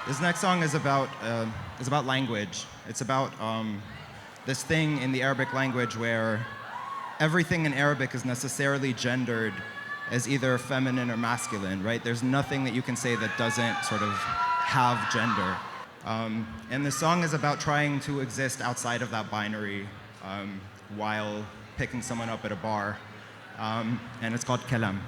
This next song is about language. It's about this thing in the Arabic language where everything in Arabic is necessarily gendered as either feminine or masculine, right? There's nothing that you can say that doesn't sort of have gender. And the song is about trying to exist outside of that binary while picking someone up at a bar. And it's called Kalam.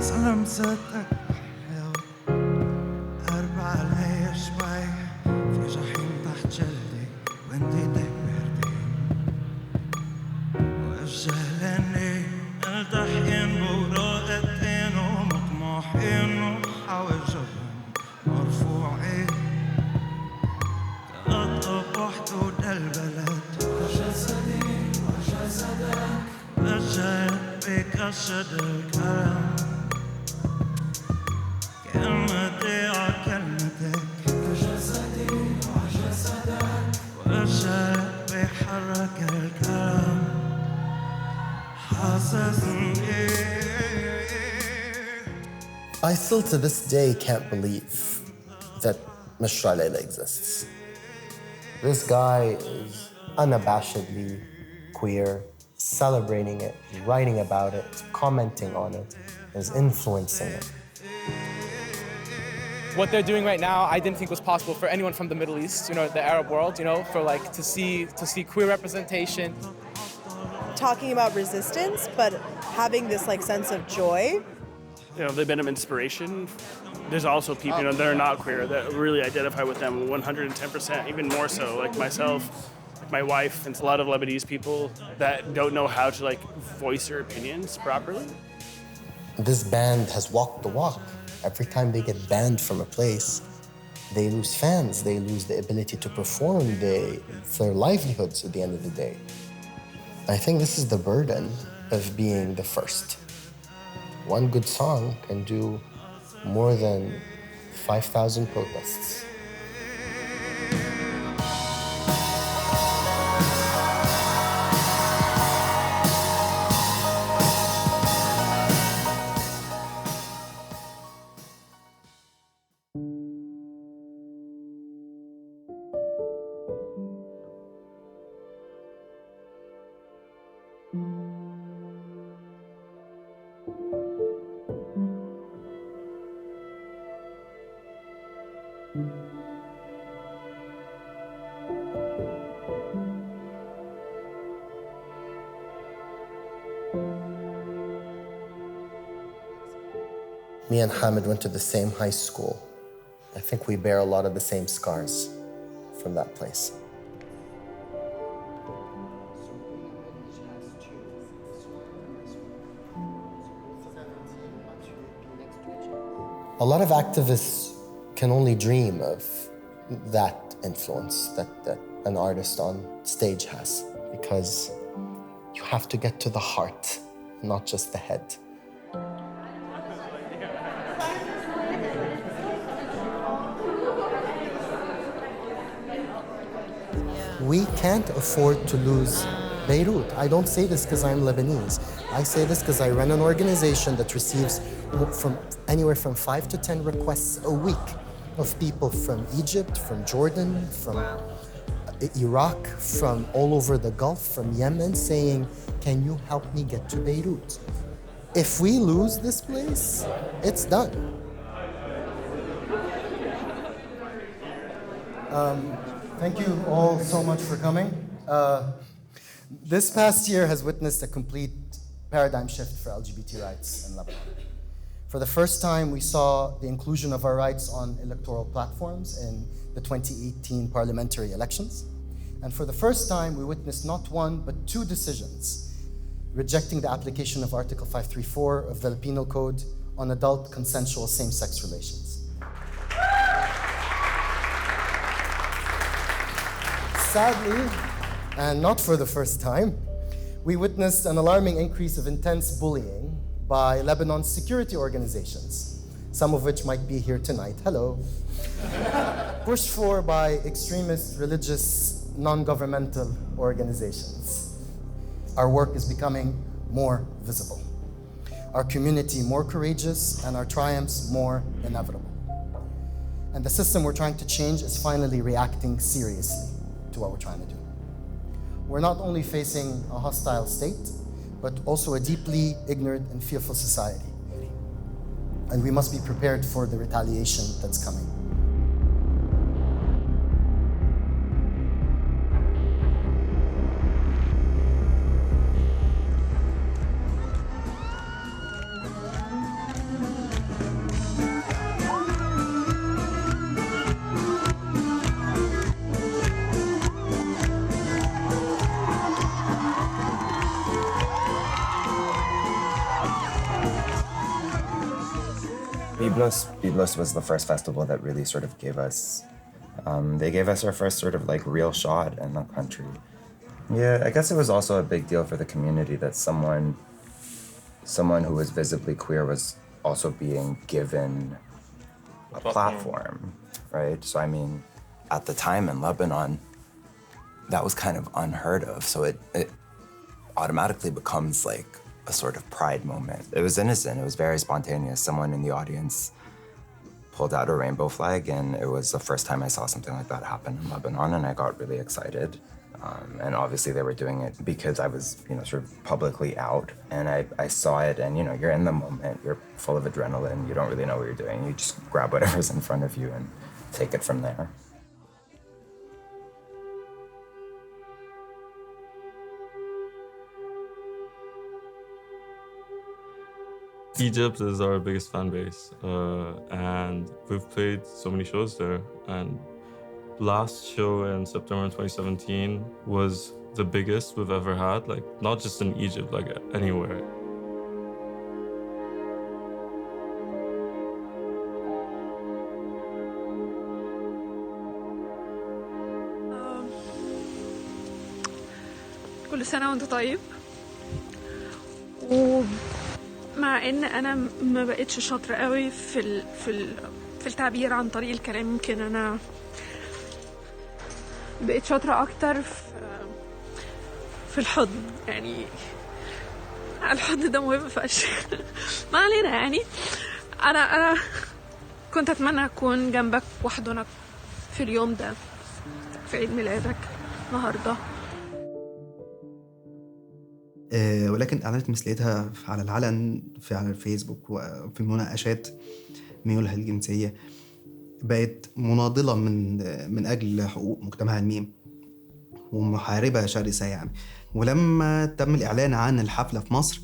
سلام صدقك لو قرب علي شوي في جحيم تحت جلدي وانتي تكبرتي وجهلني التحقين بوراقتين ومطموحين وحواجبهم مرفوعين كأطب وحدود البلد جسدي وجسدك وجهت بكشد الكلام كلمتي عكلمتك كجسدي وجسدك وجهك بيحرك الكلام حاسسني. I still to this day can't believe that Mishra Leila exists. This guy is unabashedly queer, celebrating it, writing about it, commenting on it, is influencing it. What they're doing right now, I didn't think was possible for anyone from the Middle East, the Arab world, for like to see queer representation. Talking about resistance, but having this like sense of joy. They've been an inspiration. There's also people that are not queer that really identify with them 110%, even more so, like myself, like my wife, and a lot of Lebanese people that don't know how to like voice their opinions properly. This band has walked the walk. Every time they get banned from a place, they lose fans, they lose the ability to perform, it's their livelihoods at the end of the day. I think this is the burden of being the first. One good song can do more than 5,000 protests. Me and Hamid went to the same high school. I think we bear a lot of the same scars from that place. A lot of activists can only dream of that influence that an artist on stage has, because you have to get to the heart, not just the head. We can't afford to lose Beirut. I don't say this because I'm Lebanese. I say this because I run an organization that receives anywhere from 5 to 10 requests a week of people from Egypt, from Jordan, from Iraq, from all over the Gulf, from Yemen, saying, can you help me get to Beirut? If we lose this place, it's done. Thank you all so much for coming. This past year has witnessed a complete paradigm shift for LGBT rights in Lebanon. For the first time, we saw the inclusion of our rights on electoral platforms in the 2018 parliamentary elections. And for the first time, we witnessed not one, but 2 decisions rejecting the application of Article 534 of the Penal Code on adult consensual same-sex relations. Sadly, and not for the first time, we witnessed an alarming increase of intense bullying by Lebanon's security organizations, some of which might be here tonight. Hello. Pushed for by extremist religious non-governmental organizations. Our work is becoming more visible. our community more courageous, and our triumphs more inevitable. And the system we're trying to change is finally reacting seriously to what we're trying to do. We're not only facing a hostile state, but also a deeply ignorant and fearful society. And we must be prepared for the retaliation that's coming. Byblos was the first festival that really sort of gave us, they gave us our first sort of like real shot in the country. Yeah, I guess it was also a big deal for the community that someone who was visibly queer was also being given a platform, right? So I mean, at the time in Lebanon, that was kind of unheard of. So it automatically becomes like a sort of pride moment. It was innocent, it was very spontaneous. Someone in the audience pulled out a rainbow flag, and it was the first time I saw something like that happen in Lebanon, and I got really excited. And obviously they were doing it because I was, sort of publicly out, and I saw it, and you're in the moment, you're full of adrenaline, you don't really know what you're doing. You just grab whatever's in front of you and take it from there. Egypt is our biggest fan base, and we've played so many shows there. And last show in September 2017 was the biggest we've ever had, like not just in Egypt, like anywhere. كل سنة وانت طيب. مع ان انا ما بقتش شاطره قوي في التعبير عن طريق الكلام، يمكن انا بقيت شاطره اكتر في الحضن. يعني الحضن ده مهم فشخ. ما علينا. يعني انا كنت اتمنى اكون جنبك واحضنك في اليوم ده، في عيد ميلادك النهارده. ولكن أعلنت مثليتها على العلن على الفيسبوك وفي مناقشات ميولها الجنسية. بقت مناضلة من أجل حقوق مجتمع الميم ومحاربة شرسة يعني. ولما تم الإعلان عن الحفلة في مصر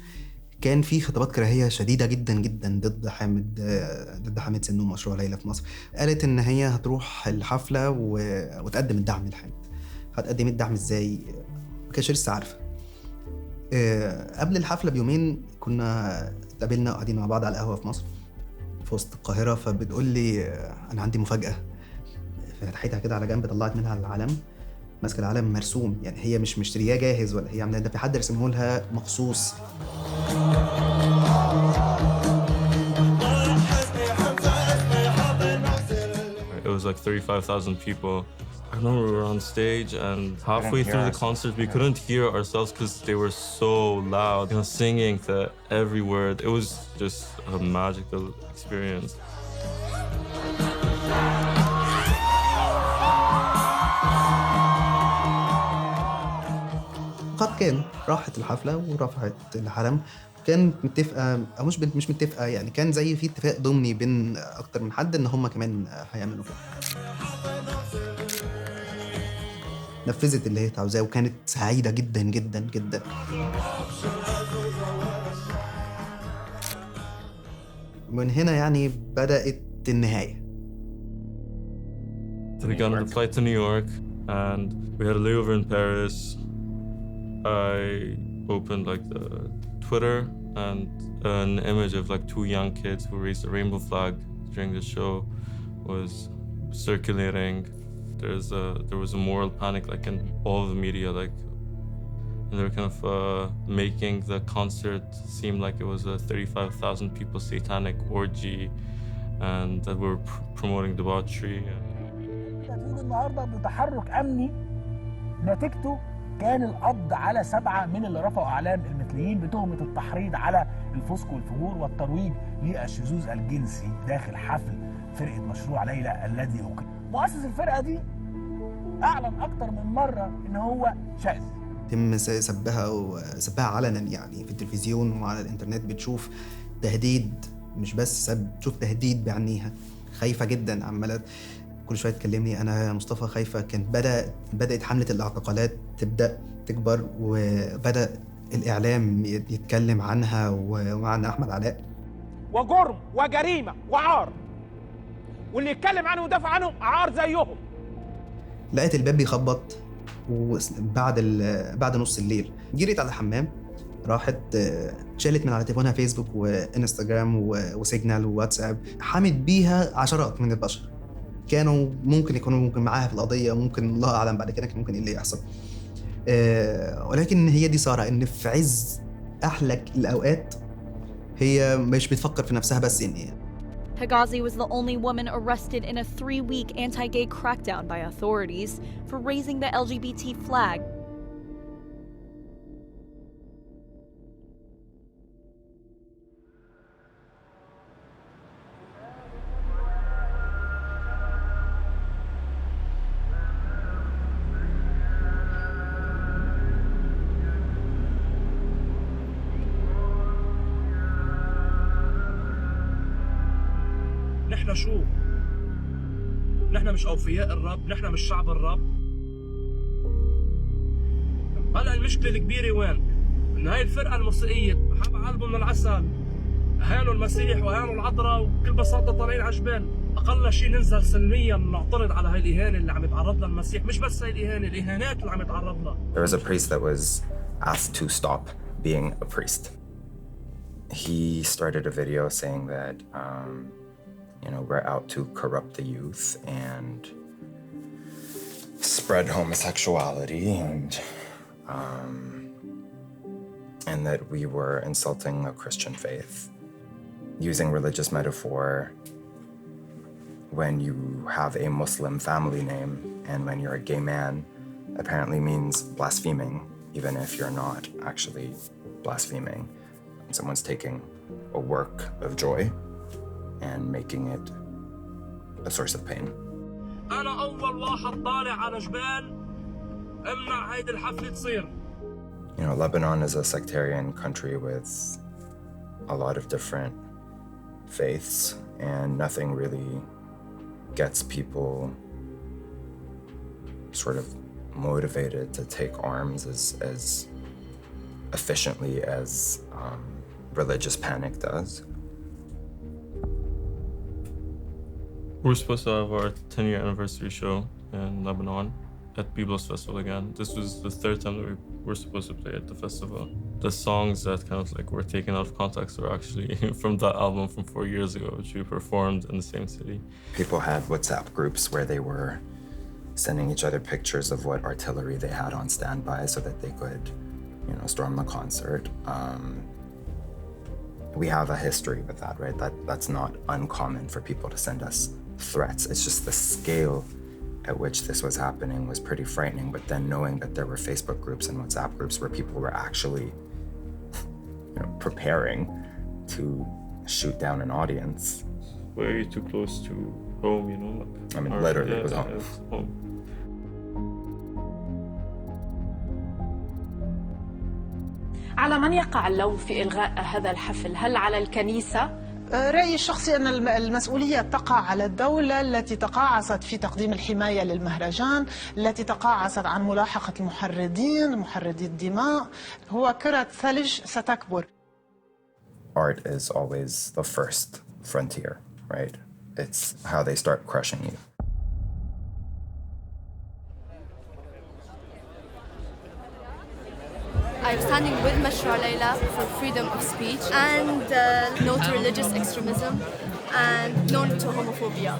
كان في خطابات كراهية شديدة جدا جدا ضد حامد سنو مشروع ليلى في مصر. قالت إن هي هتروح الحفلة وتقدم الدعم لحامد. هتقدم الدعم إزاي؟ ما كانش لسه عارفة. قبل الحفلة بيومين كنا اتقابلنا وقاعدين مع بعض على القهوة في مصر في وسط القاهرة، فبتقول لي أنا عندي مفاجأة. فتحيتها كده على جنب، طلعت منها العلم، ماسكة العلم مرسوم، يعني هي مش مشترياه جاهز ولا هي عاملاه، ده في حد رسمه لها مخصوص. It was like 35,000 people. I remember we were on stage, and halfway through the concert, we couldn't hear ourselves because they were so loud, singing to every word. It was just a magical experience. قد كان راحت الحفلة ورفعت العلم، كانت متفقة أو مش متفقة، يعني كان زي في اتفاق ضمني بين أكتر من حد إن هم كمان هيعملوا كده. نفذت اللي هي عاوزاه وكانت سعيدة جدا جدا جدا. من هنا يعني بدأت النهاية. We got on the flight to New York, and we had a layover in Paris. I opened like the Twitter, and an image of like two young kids who raised a rainbow flag during the show was circulating. There was a moral panic like in all of the media, like, and they were kind of making the concert seem like it was a 35,000 people satanic orgy, and that we were promoting debauchery. النهارده بتحرك امني نتيجته كان القبض على 7 من اللي رفعوا اعلام المثلية. المصريين بتهمة التحريض على الفسق والفجور والترويج للشذوذ الجنسي داخل حفل فرقة مشروع ليلى الذي أقيم. مؤسس الفرقة دي أعلن أكتر من مرة إن هو شاذ. تم سبها علنا يعني في التلفزيون وعلى الإنترنت. بتشوف تهديد، مش بس تشوف تهديد بعينيها. خايفة جدا، عمالة كل شوية تكلمني أنا يا مصطفى خايفة. كانت بدأت حملة الاعتقالات تبدأ تكبر، وبدأ الإعلام يتكلم عنها وعن أحمد علاء. وجرم وجريمة وعار، واللي يتكلم عنه ويدافع عنه عار زيهم. لقيت الباب بيخبط، وبعد نص الليل جريت على الحمام، راحت شالت من على تليفونها فيسبوك وانستجرام وسيجنال وواتساب، حمت بيها عشرات من البشر كانوا ممكن يكونوا معاها في القضية، ممكن الله أعلم بعد كده كان ممكن إيه اللي يحصل. ولكن هي دي سارة، إن في عز أحلى الأوقات هي مش بتفكر في نفسها بس. إن هي Hegazi was the only woman arrested in a 3-week anti-gay crackdown by authorities for raising the LGBT flag. نحن شو؟ نحن مش أوفياء الرب، نحن مش شعب الرب. هلا المشكلة الكبيرة وين؟ إن هاي الفرقة الموسيقية حاب عالبهم من العسل، أهانوا المسيح وأهانوا العذراء، وبكل بساطة طالعين على جبال. أقل شيء ننزل سلميا نعترض على هاي الإهانة اللي عم يتعرض لها المسيح، مش بس هاي الإهانة، الإهانات اللي عم يتعرض لها. There was a priest that was asked to stop being a priest. He started a video saying that we're out to corrupt the youth and spread homosexuality and that we were insulting a Christian faith. Using religious metaphor, when you have a Muslim family name and when you're a gay man, apparently means blaspheming, even if you're not actually blaspheming. Someone's taking a work of joy and making it a source of pain. أنا أول واحد طالع على جبال أمنع هيدي الحفلة تصير. Lebanon is a sectarian country with a lot of different faiths, and nothing really gets people sort of motivated to take arms as efficiently as religious panic does. We're supposed to have our 10-year anniversary show in Lebanon at Byblos Festival again. This was the third time that we were supposed to play at the festival. The songs that kind of like were taken out of context were actually from that album from 4 years ago, which we performed in the same city. People had WhatsApp groups where they were sending each other pictures of what artillery they had on standby so that they could, storm the concert. We have a history with that, right? That's not uncommon for people to send us threats. It's just the scale at which this was happening was pretty frightening. But then knowing that there were Facebook groups and WhatsApp groups where people were actually preparing to shoot down an audience. Way too close to home, I mean, literally, it was home. على من يقع اللوم في إلغاء هذا الحفل؟ هل على الكنيسة؟ رأيي الشخصي أن المسؤولية تقع على الدولة التي تقاعست في تقديم الحماية للمهرجان، التي تقاعست عن ملاحقة المحرضين، محرضي الدماء. هو كرة ثلج ستكبر. Art is always the first frontier, right? It's how they start crushing you. I'm standing with Mashra Layla for freedom of speech and no to religious extremism and no to homophobia.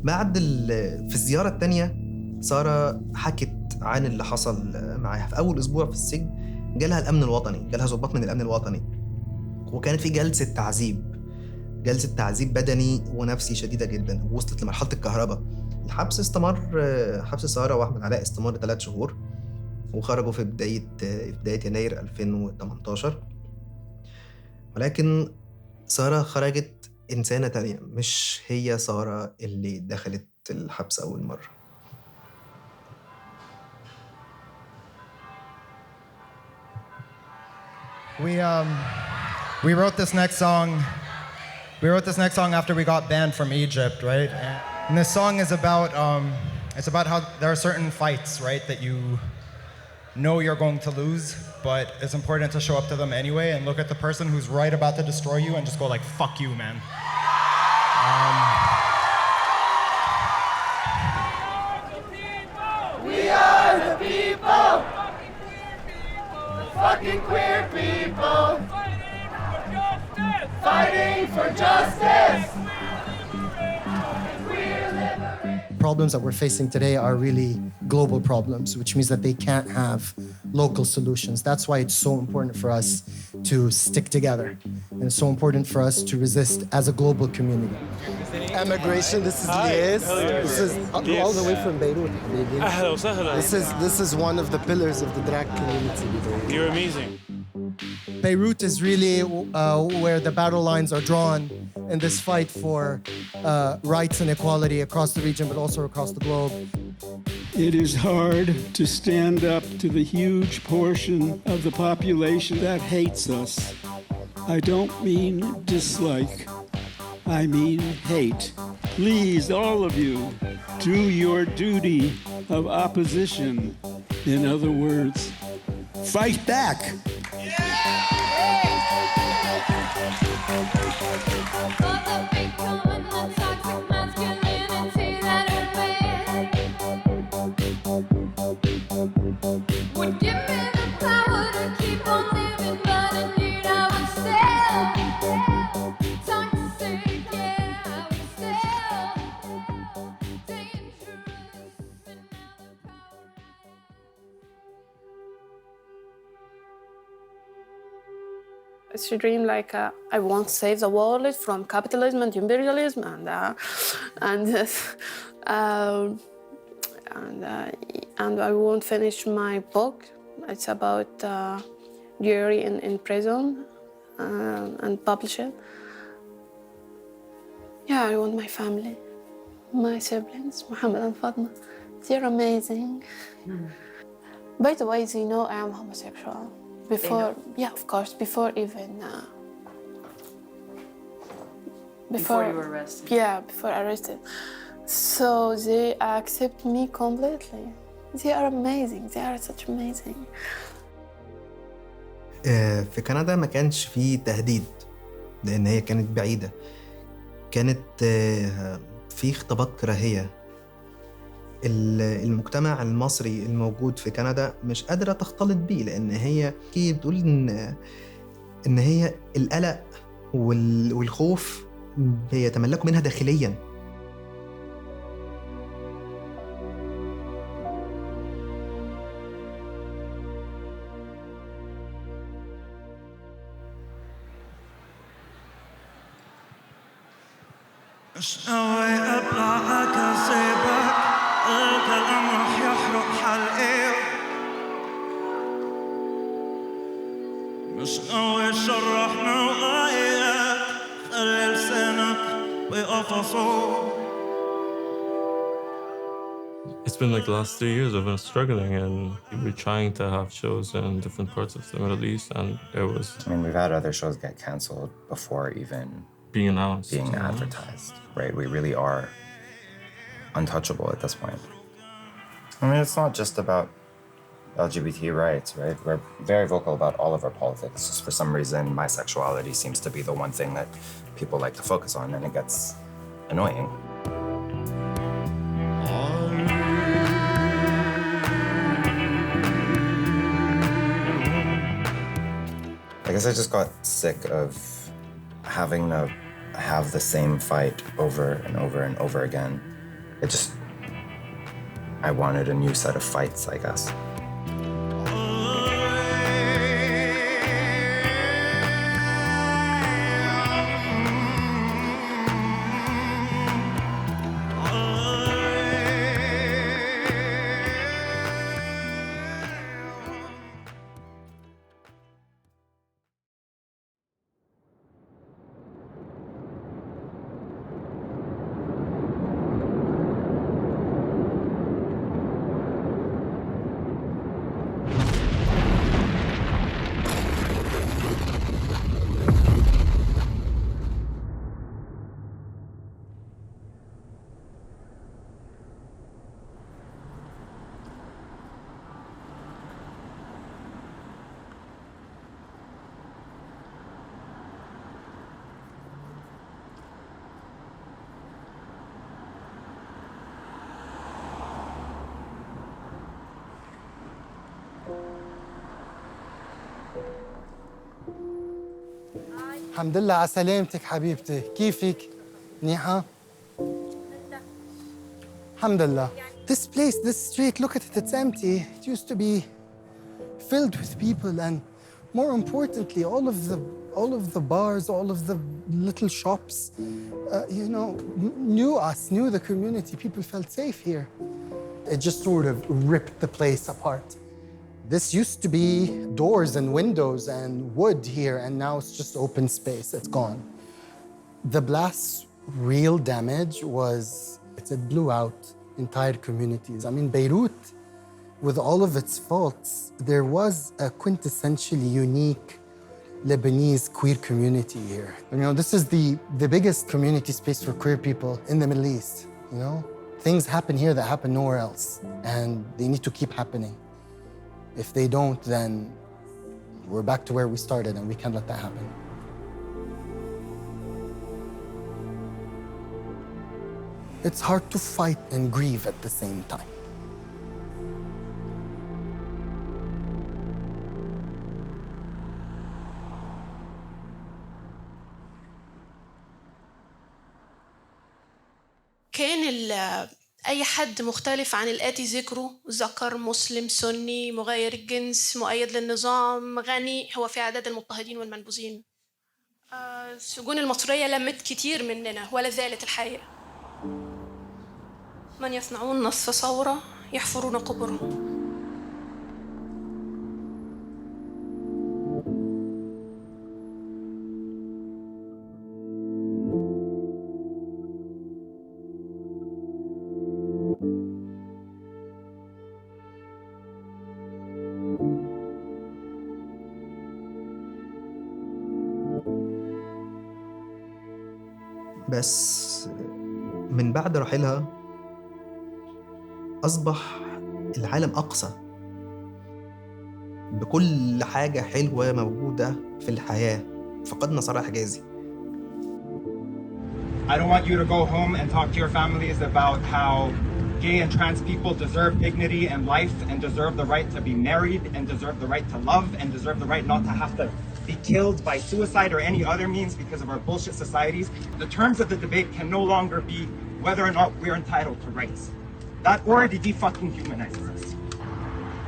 في الزيارة التانية سارة حكت عن اللي حصل معاها. في أول أسبوع في السجن جالها الأمن الوطني، جالها ضباط من الأمن الوطني، وكانت في جلسة تعذيب بدني ونفسي شديدة جدا، ووصلت لمرحلة الكهرباء. الحبس استمر، حبس سارة وأحمد علاء استمر 3 شهور، وخرجوا في بداية يناير 2018. ولكن سارة خرجت إنسانة تانية، مش هي سارة اللي دخلت الحبس أول مرة. We wrote this next song. We wrote this next song after we got banned from Egypt, right? And this song is about it's about how there are certain fights, right, that you know you're going to lose, but it's important to show up to them anyway and look at the person who's right about to destroy you and just go like, fuck you, man. We are the people. Fucking queer people. Fighting for justice. Problems that we're facing today are really global problems, which means that they can't have local solutions. That's why it's so important for us to stick together. And it's so important for us to resist as a global community. Immigration, this is Lies. This is all the way from Beirut. This is one of the pillars of the drag community. You're amazing. Beirut is really where the battle lines are drawn in this fight for rights and equality across the region, but also across the globe. It is hard to stand up to the huge portion of the population that hates us. I don't mean dislike, I mean hate. Please, all of you, do your duty of opposition. In other words, fight back. It's a dream like I want to save the world from capitalism and imperialism, and I won't finish my book. It's about Jerry in prison and publish it. Yeah, I want my family, my siblings, Muhammad and Fatma. They're amazing. By the way, they know I am homosexual. Before, yeah, of course, before even... Before you were arrested? Yeah, before arrested. So they accept me completely. They are amazing. They are such amazing. في كندا ما كانش فيه تهديد لأن هي كانت بعيدة. كانت في خطابات كراهية. المجتمع المصري الموجود في كندا مش قادرة تختلط بيه، لأن هي بتقول إن هي القلق والخوف بيتملكوا منها داخلياً. مش قوي أبلع أكذبك، الكلام رح يحرق حلقي. مش قوي شرحنا وقايلك، خلي لسانك بقفصه. It's been like the last 3 years I've been struggling, and we were trying to have shows in different parts of the Middle East, and it was... I mean, we've had other shows get canceled before even being announced, being advertised, right? We really are untouchable at this point. I mean, it's not just about LGBT rights, right? We're very vocal about all of our politics. Just for some reason, my sexuality seems to be the one thing that people like to focus on, and it gets annoying. I guess I just got sick of having to have the same fight over and over and over again I wanted a new set of fights, I guess. الحمد لله على سلامتك حبيبتي، كيفك؟ منيحة؟ الحمد لله. This place, this street, look at it, it's empty. It used to be filled with people, and more importantly, all of the bars, all of the little shops, knew us, knew the community. People felt safe here. It just sort of ripped the place apart. This used to be doors and windows and wood here, and now it's just open space. It's gone. The blast's real damage was it blew out entire communities. I mean, Beirut, with all of its faults, there was a quintessentially unique Lebanese queer community here. This is the biggest community space for queer people in the Middle East, Things happen here that happen nowhere else, and they need to keep happening. If they don't, then we're back to where we started, and we can't let that happen. It's hard to fight and grieve at the same time. كان أي حد مختلف عن الآتي ذكره، ذكر، مسلم، سني، مغاير الجنس، مؤيد للنظام، غني، هو في عدد المضطهدين والمنبوذين. السجون المصرية لمت كتير مننا ولا زالت الحقيقة. من يصنعون نصف ثورة يحفرون قبورهم. بس من بعد رحيلها أصبح العالم أقسى بكل حاجة حلوة موجودة في الحياة. فقدنا سراح حجازي. I don't want you to go home and talk to your families about how gay and trans people deserve dignity and life and deserve the right to be married and deserve the right to love and deserve the right not to have to be killed by suicide or any other means because of our bullshit societies. The terms of the debate can no longer be whether or not we're entitled to rights. That already de-fucking humanizes us.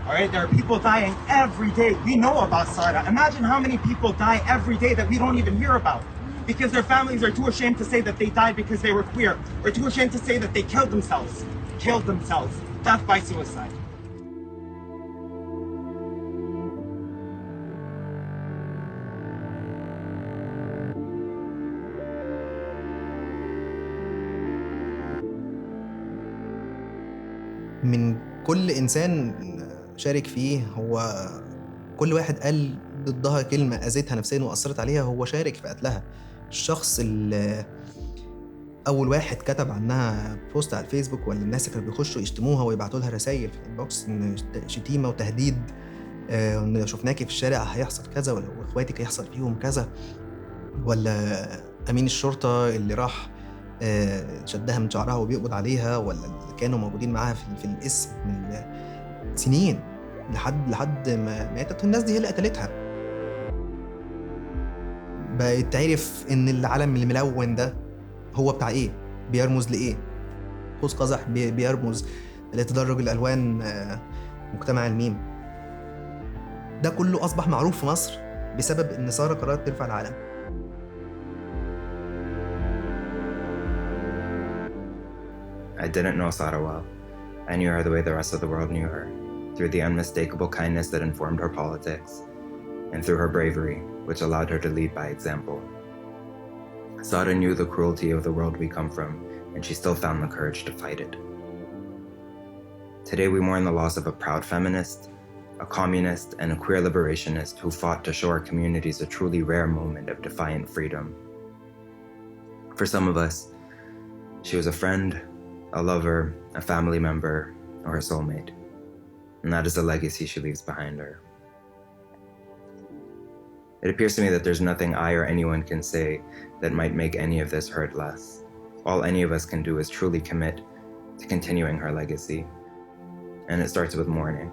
All right, there are people dying every day. We know about Sada. Imagine how many people die every day that we don't even hear about because their families are too ashamed to say that they died because they were queer or too ashamed to say that they killed themselves. Death by suicide. من كل إنسان شارك فيه، هو كل واحد قال ضدها كلمة أذتها نفسيا وأثرت عليها هو شارك في قتلها. الشخص اللي أول واحد كتب عنها بوست على الفيسبوك، ولا الناس كانوا بيخشوا يشتموها ويبعتوا لها رسائل في الانبوكس إن شتيمة وتهديد، إن لو شفناكي في الشارع هيحصل كذا، ولا إخواتك هيحصل فيهم كذا، ولا أمين الشرطة اللي راح شدها من شعرها وبيقبض عليها، ولا اللي كانوا موجودين معاها في القسم من سنين لحد ما ماتت. الناس دي هي اللي قتلتها. بقت تعرف إن العالم الملون ده هو بتاع إيه، بيرمز لإيه. قوس قزح بيرمز لتدرج الألوان مجتمع الميم. ده كله أصبح معروف في مصر بسبب إن سارة قررت ترفع العلم. I didn't know Sara well. I knew her the way the rest of the world knew her, through the unmistakable kindness that informed her politics, and through her bravery, which allowed her to lead by example. Sara knew the cruelty of the world we come from, and she still found the courage to fight it. Today we mourn the loss of a proud feminist, a communist, and a queer liberationist who fought to show our communities a truly rare moment of defiant freedom. For some of us, she was a friend, a lover, a family member, or a soulmate. And that is the legacy she leaves behind her. It appears to me that there's nothing I or anyone can say that might make any of this hurt less. All any of us can do is truly commit to continuing her legacy. And it starts with mourning.